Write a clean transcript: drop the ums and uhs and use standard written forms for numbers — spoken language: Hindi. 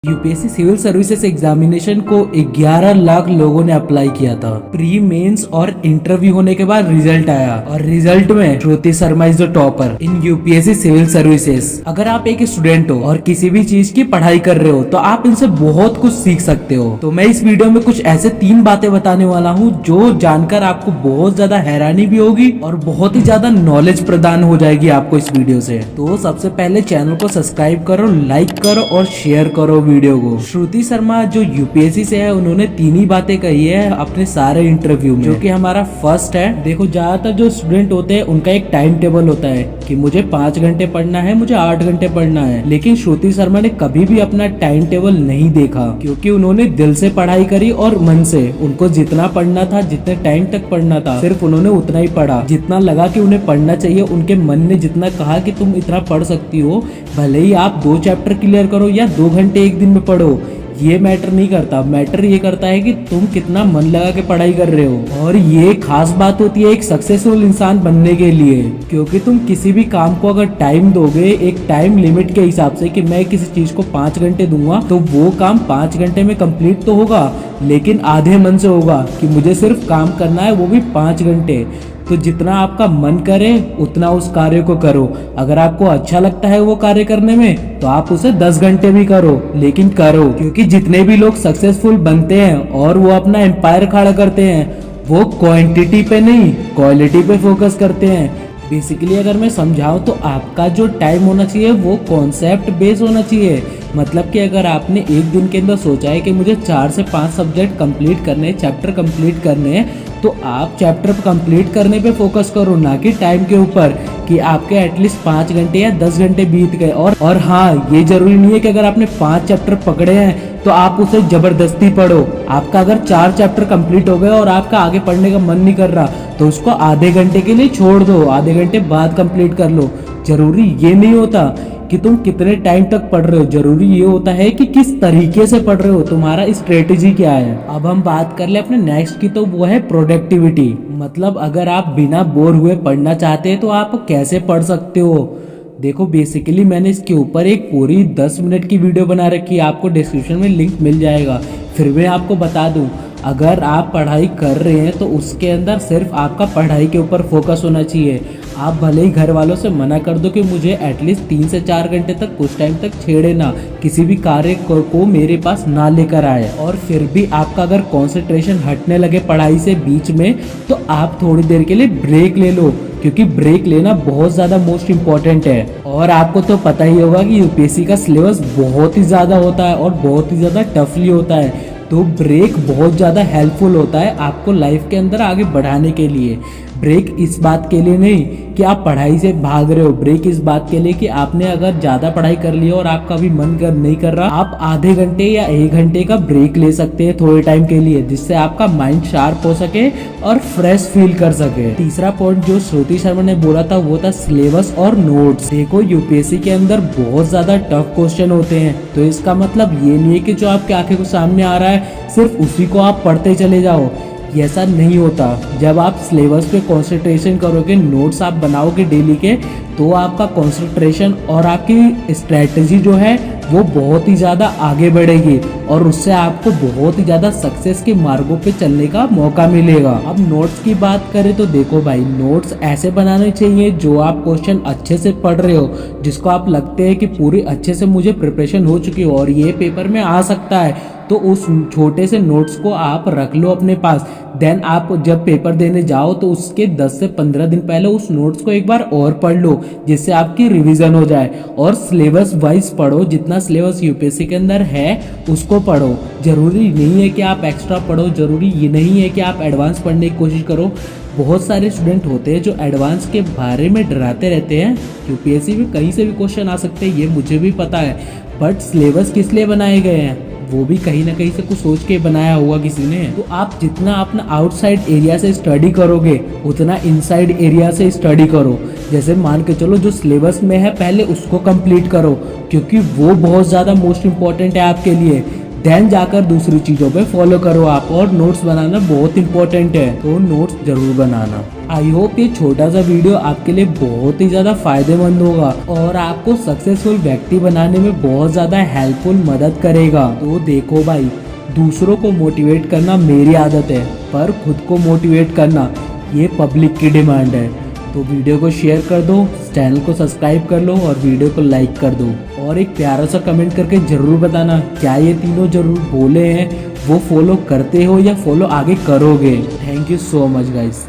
यूपीएससी सिविल सर्विसेज एग्जामिनेशन को 11 लाख लोगों ने अप्लाई किया था। प्री मेंस और इंटरव्यू होने के बाद रिजल्ट आया और रिजल्ट में Shruti Sharma is the topper in UPSC civil services. अगर आप एक स्टूडेंट हो और किसी भी चीज की पढ़ाई कर रहे हो तो आप इनसे बहुत कुछ सीख सकते हो। तो मैं इस वीडियो में कुछ ऐसे 3 बातें बताने वाला हूँ जो जानकर आपको बहुत ज्यादा हैरानी भी होगी और बहुत ही ज्यादा नॉलेज प्रदान हो जाएगी आपको इस वीडियो से। तो सबसे पहले चैनल को सब्सक्राइब करो, लाइक करो और शेयर करो वीडियो को। श्रुति शर्मा जो यूपीएससी से है उन्होंने 3 ही बातें कही है अपने सारे इंटरव्यू में, जो कि हमारा फर्स्ट है। देखो, ज्यादातर जो स्टूडेंट होते हैं उनका एक टाइम टेबल होता है कि मुझे 5 घंटे पढ़ना है, मुझे 8 घंटे पढ़ना है, लेकिन श्रुति शर्मा ने कभी भी अपना टाइम टेबल नहीं देखा क्योंकि उन्होंने दिल से पढ़ाई करी और मन से। उनको जितना पढ़ना था, जितने टाइम तक पढ़ना था, सिर्फ उन्होंने उतना ही पढ़ा जितना लगा कि उन्हें पढ़ना चाहिए। उनके मन ने जितना कहा कि तुम इतना पढ़ सकती हो, भले ही आप 2 चैप्टर क्लियर करो या 2 घंटे एक दिन में पढ़ो, ये मैटर नहीं करता। मैटर ये करता है कि तुम कितना मन लगा के पढ़ाई कर रहे हो। और ये खास बात होती है एक सक्सेसफुल इंसान बनने के लिए, क्योंकि तुम किसी भी काम को अगर टाइम दोगे एक टाइम लिमिट के हिसाब से कि मैं किसी चीज को 5 घंटे दूंगा, तो वो काम 5 घंटे में कंप्लीट तो होगा, लेकिन आधे मन से होगा कि मुझे सिर्फ काम करना है, वो भी 5 घंटे। तो जितना आपका मन करे उतना उस कार्य को करो। अगर आपको अच्छा लगता है वो कार्य करने में तो आप उसे 10 घंटे भी करो, लेकिन करो। क्योंकि जितने भी लोग सक्सेसफुल बनते हैं और वो अपना एम्पायर खड़ा करते हैं, वो क्वांटिटी पे नहीं क्वालिटी पे फोकस करते हैं। बेसिकली अगर मैं समझाऊं तो आपका जो टाइम होना चाहिए वो कॉन्सेप्ट बेस होना चाहिए। मतलब कि अगर आपने एक दिन के अंदर सोचा है कि मुझे 4 से 5 सब्जेक्ट कंप्लीट करने, चैप्टर कंप्लीट करने हैं, तो आप चैप्टर कंप्लीट करने पे फोकस करो, ना कि टाइम के ऊपर कि आपके एटलीस्ट 5 घंटे या 10 घंटे बीत गए। और हाँ, ये जरूरी नहीं है कि अगर आपने 5 चैप्टर पकड़े हैं तो आप उसे जबरदस्ती पढ़ो। आपका अगर 4 चैप्टर कंप्लीट हो गए और आपका आगे पढ़ने का मन नहीं कर रहा, तो उसको आधे घंटे के लिए छोड़ दो, आधे घंटे बाद कंप्लीट कर लो। जरूरी ये नहीं होता कि तुम कितने टाइम तक पढ़ रहे हो, जरूरी ये होता है कि किस तरीके से पढ़ रहे हो, तुम्हारा स्ट्रेटेजी क्या है। अब हम बात कर ले अपने नेक्स्ट की, तो वो है प्रोडक्टिविटी। मतलब अगर आप बिना बोर हुए पढ़ना चाहते हैं तो आप कैसे पढ़ सकते हो। देखो, बेसिकली मैंने इसके ऊपर एक पूरी 10 मिनट की वीडियो बना रखी है, आपको डिस्क्रिप्शन में लिंक मिल जाएगा। फिर मैं आपको बता दूं, अगर आप पढ़ाई कर रहे हैं तो उसके अंदर सिर्फ आपका पढ़ाई के ऊपर फोकस होना चाहिए। आप भले ही घर वालों से मना कर दो कि मुझे एटलीस्ट 3 से 4 घंटे तक कुछ टाइम तक छेड़े ना, किसी भी कार्य को मेरे पास ना लेकर आए, और फिर भी आपका अगर कंसंट्रेशन हटने लगे पढ़ाई से बीच में, तो आप थोड़ी देर के लिए ब्रेक ले लो, क्योंकि ब्रेक लेना बहुत ज़्यादा मोस्ट इम्पॉर्टेंट है। और आपको तो पता ही होगा कि यूपीएससी का सिलेबस बहुत ही ज़्यादा होता है और बहुत ही ज़्यादा टफली होता है, तो ब्रेक बहुत ज़्यादा हेल्पफुल होता है आपको लाइफ के अंदर आगे बढ़ाने के लिए। ब्रेक इस बात के लिए नहीं कि आप पढ़ाई से भाग रहे हो, ब्रेक इस बात के लिए कि आपने अगर ज़्यादा पढ़ाई कर ली और आपका भी मन नहीं कर रहा, आप आधे घंटे या 1 घंटे का ब्रेक ले सकते हैं थोड़े टाइम के लिए, जिससे आपका माइंड शार्प हो सके और फ्रेश फील कर सके। तीसरा पॉइंट जो श्रुति शर्मा ने बोला था वो था सिलेबस और नोट्स। देखो, यूपीएससी के अंदर बहुत ज़्यादा टफ क्वेश्चन होते हैं, तो इसका मतलब ये नहीं है कि जो आपके आंखें को सामने आ रहा है सिर्फ उसी को आप पढ़ते चले जाओ। ऐसा नहीं होता। जब आप सिलेबस पे कंसंट्रेशन करोगे, नोट्स आप बनाओगे डेली के, तो आपका कंसंट्रेशन और आपकी स्ट्रेटजी जो है वो बहुत ही ज़्यादा आगे बढ़ेगी और उससे आपको बहुत ही ज़्यादा सक्सेस के मार्गों पे चलने का मौका मिलेगा। अब नोट्स की बात करें तो देखो भाई, नोट्स ऐसे बनाने चाहिए जो आप क्वेश्चन अच्छे से पढ़ रहे हो, जिसको आप लगते हैं कि पूरी अच्छे से मुझे प्रिपरेशन हो चुकी हो और ये पेपर में आ सकता है, तो उस छोटे से नोट्स को आप रख लो अपने पास। देन आप जब पेपर देने जाओ तो उसके 10 से 15 दिन पहले उस नोट्स को एक बार और पढ़ लो, जिससे आपकी रिवीजन हो जाए। और सिलेबस वाइज पढ़ो, जितना सिलेबस यूपीएससी के अंदर है उसको पढ़ो। जरूरी नहीं है कि आप एक्स्ट्रा पढ़ो, जरूरी ये नहीं है कि आप एडवांस पढ़ने की कोशिश करो। बहुत सारे स्टूडेंट होते हैं जो एडवांस के बारे में डराते रहते हैं। यूपीएससी में कहीं से भी क्वेश्चन आ सकते हैं, ये मुझे भी पता है, बट सिलेबस किस लिए बनाए गए हैं वो भी कहीं ना कहीं से कुछ सोच के बनाया होगा किसी ने। तो आप जितना अपना आउटसाइड एरिया से स्टडी करोगे उतना इनसाइड एरिया से स्टडी करो। जैसे मान के चलो जो सिलेबस में है पहले उसको कंप्लीट करो, क्योंकि वो बहुत ज़्यादा मोस्ट इम्पॉर्टेंट है आपके लिए। देन जाकर दूसरी चीजों पे फॉलो करो आप। और नोट्स बनाना बहुत इंपॉर्टेंट है, तो नोट्स जरूर बनाना। आई होप ये छोटा सा वीडियो आपके लिए बहुत ही ज्यादा फायदेमंद होगा और आपको सक्सेसफुल व्यक्ति बनाने में बहुत ज्यादा हेल्पफुल मदद करेगा। तो देखो भाई, दूसरों को मोटिवेट करना मेरी आदत है, पर खुद को मोटिवेट करना ये पब्लिक की डिमांड है। तो वीडियो को शेयर कर दो, चैनल को सब्सक्राइब कर लो और वीडियो को लाइक कर दो। और एक प्यारा सा कमेंट करके जरूर बताना क्या ये तीनों जरूर बोले हैं वो फॉलो करते हो या फॉलो आगे करोगे। Thank you so much guys.